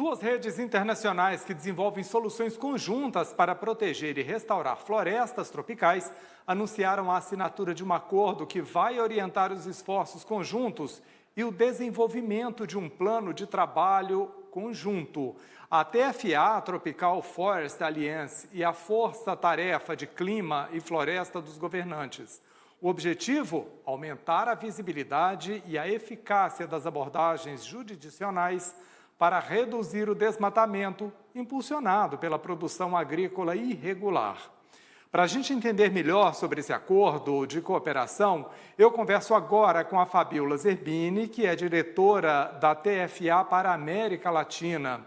Duas redes internacionais que desenvolvem soluções conjuntas para proteger e restaurar florestas tropicais anunciaram a assinatura de um acordo que vai orientar os esforços conjuntos e o desenvolvimento de um plano de trabalho conjunto. A TFA, a Tropical Forest Alliance, e a Força Tarefa de Clima e Floresta dos Governantes. O objetivo? Aumentar a visibilidade e a eficácia das abordagens jurisdicionais para reduzir o desmatamento impulsionado pela produção agrícola irregular. Para a gente entender melhor sobre esse acordo de cooperação, eu converso agora com a Fabiola Zerbini, que é diretora da TFA para a América Latina.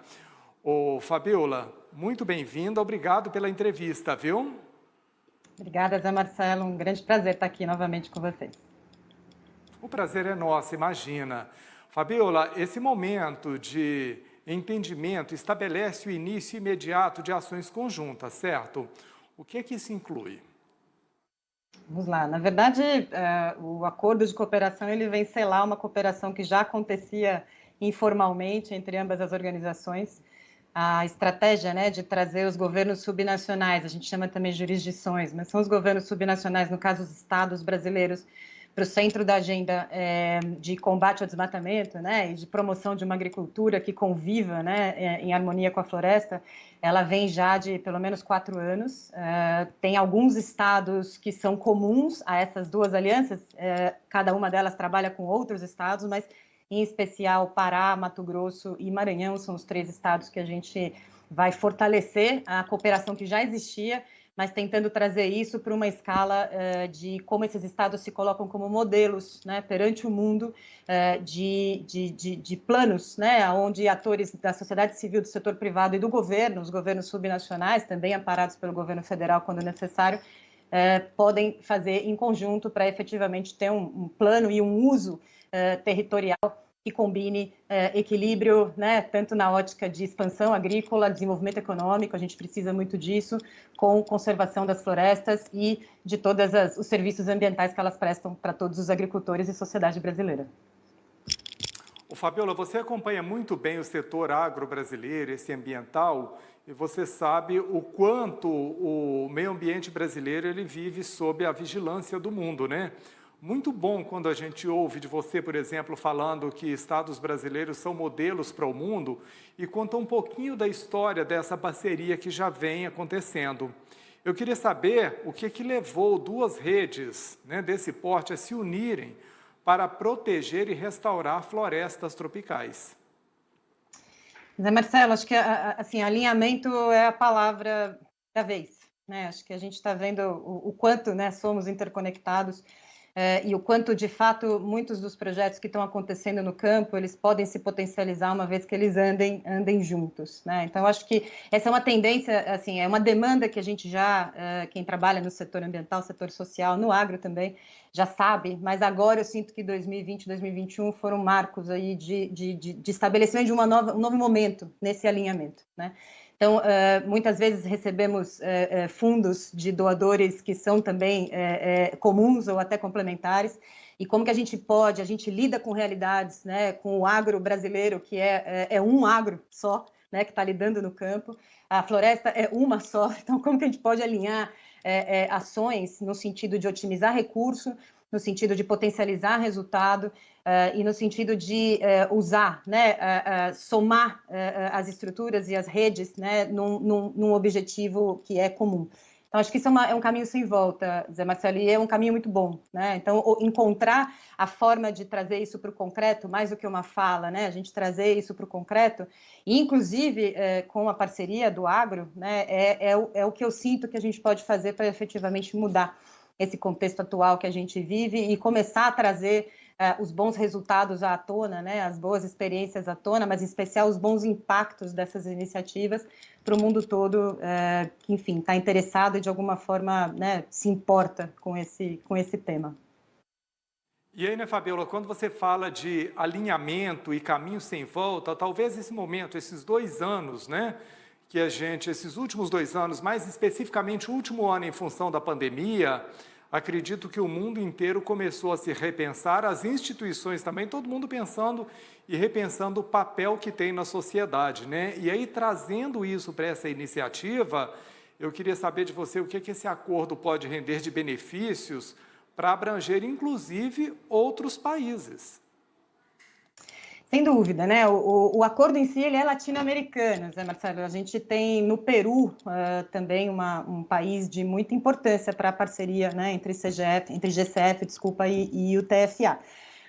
Ô, Fabiola, muito bem-vinda, obrigado pela entrevista, viu? Obrigada, Zé Marcelo, um grande prazer estar aqui novamente com vocês. O prazer é nosso, imagina. Fabiola, esse momento de entendimento estabelece o início imediato de ações conjuntas, certo? O que é que isso inclui? Vamos lá. Na verdade, o acordo de cooperação ele vem selar uma cooperação que já acontecia informalmente entre ambas as organizações. A estratégia, né, de trazer os governos subnacionais, a gente chama também de jurisdições, mas são os governos subnacionais, no caso os estados brasileiros, para o centro da agenda de combate ao desmatamento, né, e de promoção de uma agricultura que conviva, né, em harmonia com a floresta, ela vem já de pelo menos 4 anos. Tem alguns estados que são comuns a essas duas alianças, cada uma delas trabalha com outros estados, mas em especial Pará, Mato Grosso e Maranhão são os 3 estados que a gente vai fortalecer a cooperação que já existia, mas tentando trazer isso para uma escala de como esses estados se colocam como modelos, né, perante o mundo de planos, né, onde atores da sociedade civil, do setor privado e do governo, os governos subnacionais, também amparados pelo governo federal quando necessário, podem fazer em conjunto para efetivamente ter um plano e um uso territorial que combine equilíbrio, né, tanto na ótica de expansão agrícola, desenvolvimento econômico, a gente precisa muito disso, com conservação das florestas e de todos os serviços ambientais que elas prestam para todos os agricultores e sociedade brasileira. Ô, Fabiola, você acompanha muito bem o setor agro brasileiro, esse ambiental, e você sabe o quanto o meio ambiente brasileiro ele vive sob a vigilância do mundo, né? Muito bom quando a gente ouve de você, por exemplo, falando que estados brasileiros são modelos para o mundo e conta um pouquinho da história dessa parceria que já vem acontecendo. Eu queria saber o que levou duas redes, né, desse porte a se unirem para proteger e restaurar florestas tropicais. Zé Marcelo, acho que assim, alinhamento é a palavra da vez, né? Acho que a gente está vendo o quanto, né, somos interconectados. E o quanto, de fato, muitos dos projetos que estão acontecendo no campo, eles podem se potencializar uma vez que eles andem juntos, né? Então, acho que essa é uma tendência, assim, é uma demanda que a gente já, quem trabalha no setor ambiental, setor social, no agro também, já sabe, mas agora eu sinto que 2020 e 2021 foram marcos aí de estabelecimento de um novo momento nesse alinhamento, né? Então, muitas vezes recebemos fundos de doadores que são também comuns ou até complementares, e como que a gente lida com realidades, né, com o agro brasileiro, que é um agro só, né, que está lidando no campo, a floresta é uma só, então como que a gente pode alinhar ações no sentido de otimizar recurso, no sentido de potencializar resultado e no sentido de usar, né, somar as estruturas e as redes, né, num objetivo que é comum. Então, acho que isso é um caminho sem volta, Zé Marcelo, e é um caminho muito bom, né? Então, encontrar a forma de trazer isso para o concreto, mais do que uma fala, né? A gente trazer isso para o concreto, e inclusive com a parceria do agro, né? É o que eu sinto que a gente pode fazer para efetivamente mudar esse contexto atual que a gente vive e começar a trazer os bons resultados à tona, né, as boas experiências à tona, mas em especial os bons impactos dessas iniciativas para o mundo todo, que, enfim, está interessado e de alguma forma, né, se importa com esse tema. E aí, né, Fabiola, quando você fala de alinhamento e caminho sem volta, talvez esse momento, esses 2 anos, né, esses últimos 2 anos, mais especificamente o último ano em função da pandemia, acredito que o mundo inteiro começou a se repensar, as instituições também, todo mundo pensando e repensando o papel que tem na sociedade, né? E aí, trazendo isso para essa iniciativa, eu queria saber de você o que esse acordo pode render de benefícios para abranger, inclusive, outros países. Sem dúvida, né? O acordo em si ele é latino-americano, né, Marcelo? A gente tem no Peru também um país de muita importância para a parceria, né, entre GCF, desculpa, e o TFA.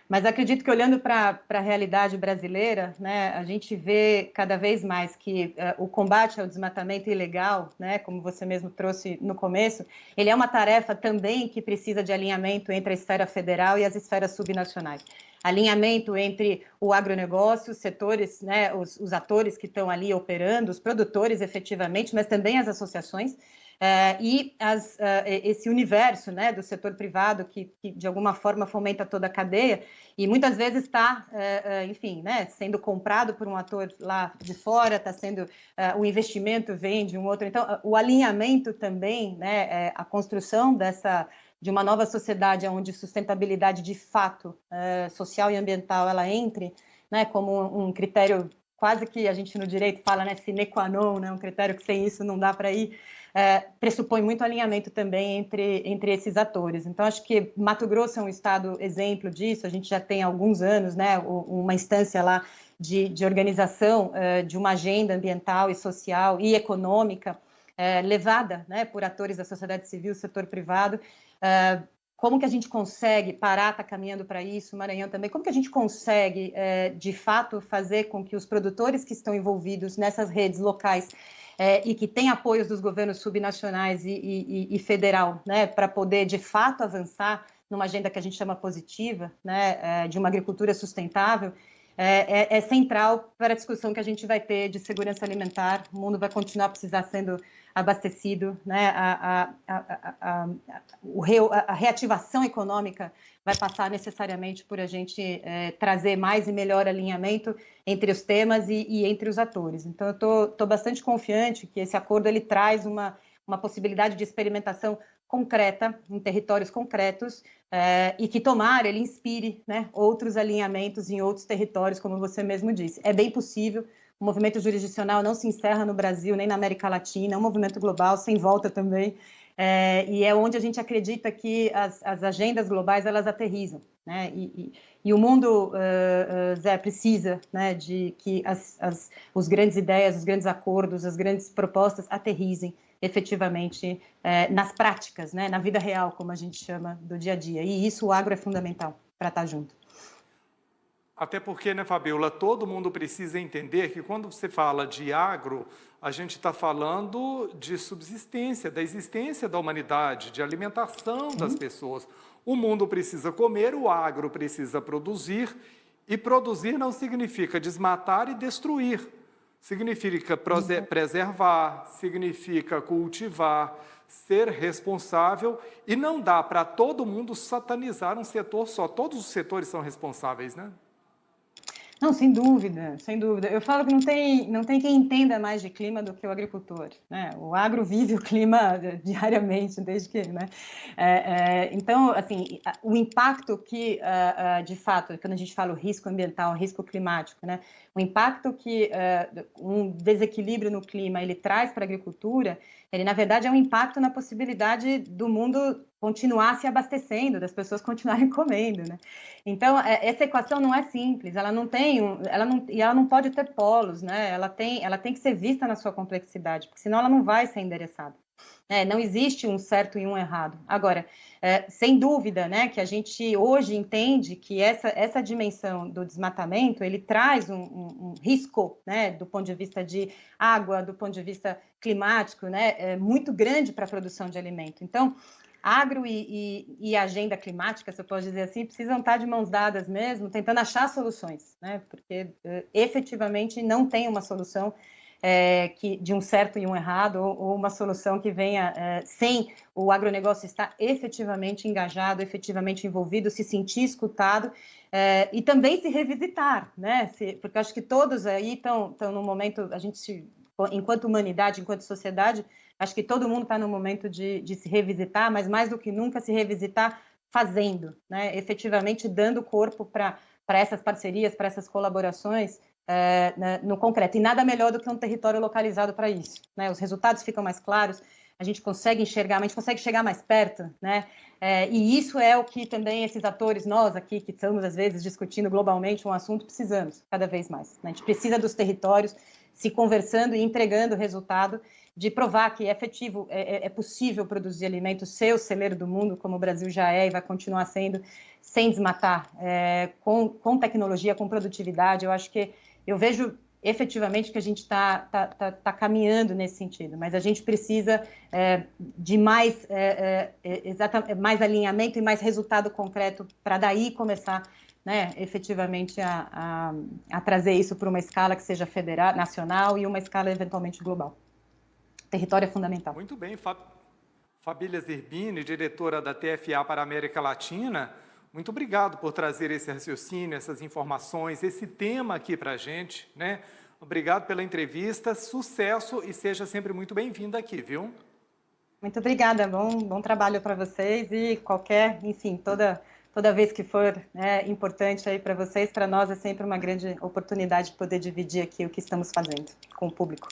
Mas acredito que olhando para a realidade brasileira, né, a gente vê cada vez mais que o combate ao desmatamento ilegal, né, como você mesmo trouxe no começo, ele é uma tarefa também que precisa de alinhamento entre a esfera federal e as esferas subnacionais. Alinhamento entre o agronegócio, os setores, né, os atores que estão ali operando, os produtores efetivamente, mas também as associações, esse universo, né, do setor privado que de alguma forma fomenta toda a cadeia e muitas vezes está, enfim, né, sendo comprado por um ator lá de fora, está sendo, o investimento vem de um outro. Então, o alinhamento também, né, a construção de uma nova sociedade onde sustentabilidade de fato social e ambiental ela entre, né, como um critério quase que a gente no direito fala, né, sine qua non, né, um critério que sem isso não dá para ir, pressupõe muito alinhamento também entre esses atores. Então, acho que Mato Grosso é um estado exemplo disso, a gente já tem há alguns anos, né, uma instância lá de organização de uma agenda ambiental e social e econômica levada, né, por atores da sociedade civil, setor privado. Como que a gente consegue, Pará está caminhando para isso, Maranhão também, como que a gente consegue, de fato, fazer com que os produtores que estão envolvidos nessas redes locais e que têm apoios dos governos subnacionais e federal, né, para poder, de fato, avançar numa agenda que a gente chama positiva, né, de uma agricultura sustentável, é central para a discussão que a gente vai ter de segurança alimentar. O mundo vai continuar a precisar sendo abastecido, né? A reativação econômica vai passar necessariamente por a gente trazer mais e melhor alinhamento entre os temas e entre os atores. Então, eu estou bastante confiante que esse acordo ele traz uma possibilidade de experimentação concreta, em territórios concretos, e que, tomara, ele inspire, né, outros alinhamentos em outros territórios, como você mesmo disse. É bem possível, o movimento jurisdicional não se encerra no Brasil, nem na América Latina, é um movimento global, sem volta também, e é onde a gente acredita que as agendas globais, elas aterrizam, né, e o mundo, Zé, precisa, né, de que os grandes ideias, os grandes acordos, as grandes propostas aterrizem efetivamente nas práticas, né, na vida real, como a gente chama, do dia a dia. E isso o agro é fundamental para estar junto. Até porque, né, Fabiola, todo mundo precisa entender que quando você fala de agro, a gente está falando de subsistência, da existência da humanidade, de alimentação das pessoas. O mundo precisa comer, o agro precisa produzir, e produzir não significa desmatar e destruir. Significa preservar, significa cultivar, ser responsável, e não dá para todo mundo satanizar um setor só. Todos os setores são responsáveis, né? Não, sem dúvida, sem dúvida. Eu falo que não tem quem entenda mais de clima do que o agricultor, né? O agro vive o clima diariamente, desde que, né? Então, assim, o impacto que, de fato, quando a gente fala o risco ambiental, o risco climático, né? O impacto que um desequilíbrio no clima ele traz para a agricultura, ele, na verdade, é um impacto na possibilidade do mundo continuar se abastecendo, das pessoas continuarem comendo, né? Então, essa equação não é simples, ela não pode ter polos, né? Ela tem que ser vista na sua complexidade, porque senão ela não vai ser endereçada. Não existe um certo e um errado. Agora, sem dúvida, né, que a gente hoje entende que essa dimensão do desmatamento, ele traz um risco, né, do ponto de vista de água, do ponto de vista climático, né, muito grande para a produção de alimento. Então, agro e agenda climática, se eu posso dizer assim, precisam estar de mãos dadas mesmo, tentando achar soluções, né? Porque efetivamente não tem uma solução de um certo e um errado, ou uma solução que venha sem o agronegócio estar efetivamente engajado, efetivamente envolvido, se sentir escutado e também se revisitar, né? Porque acho que todos aí estão num momento, a gente enquanto humanidade, enquanto sociedade, acho que todo mundo está no momento de se revisitar, mas mais do que nunca se revisitar fazendo, né? Efetivamente dando corpo para essas parcerias, para essas colaborações no concreto. E nada melhor do que um território localizado para isso, né? Os resultados ficam mais claros, a gente consegue enxergar, a gente consegue chegar mais perto, né? E isso é o que também esses atores, nós aqui, que estamos às vezes discutindo globalmente um assunto, precisamos cada vez mais, né? A gente precisa dos territórios se conversando e entregando resultado de provar que é efetivo, é possível produzir alimentos, ser o celeiro do mundo, como o Brasil já é e vai continuar sendo, sem desmatar, com tecnologia, com produtividade. Eu acho que eu vejo efetivamente que a gente está caminhando nesse sentido, mas a gente precisa de mais, mais alinhamento e mais resultado concreto para daí começar, né, efetivamente a trazer isso para uma escala que seja federal, nacional e uma escala eventualmente global. Território é fundamental. Muito bem, Fabília Zerbini, diretora da TFA para a América Latina, muito obrigado por trazer esse raciocínio, essas informações, esse tema aqui para a gente, né? Obrigado pela entrevista, sucesso e seja sempre muito bem-vinda aqui, viu? Muito obrigada, bom trabalho para vocês e enfim, toda vez que for importante aí para vocês, para nós é sempre uma grande oportunidade de poder dividir aqui o que estamos fazendo com o público.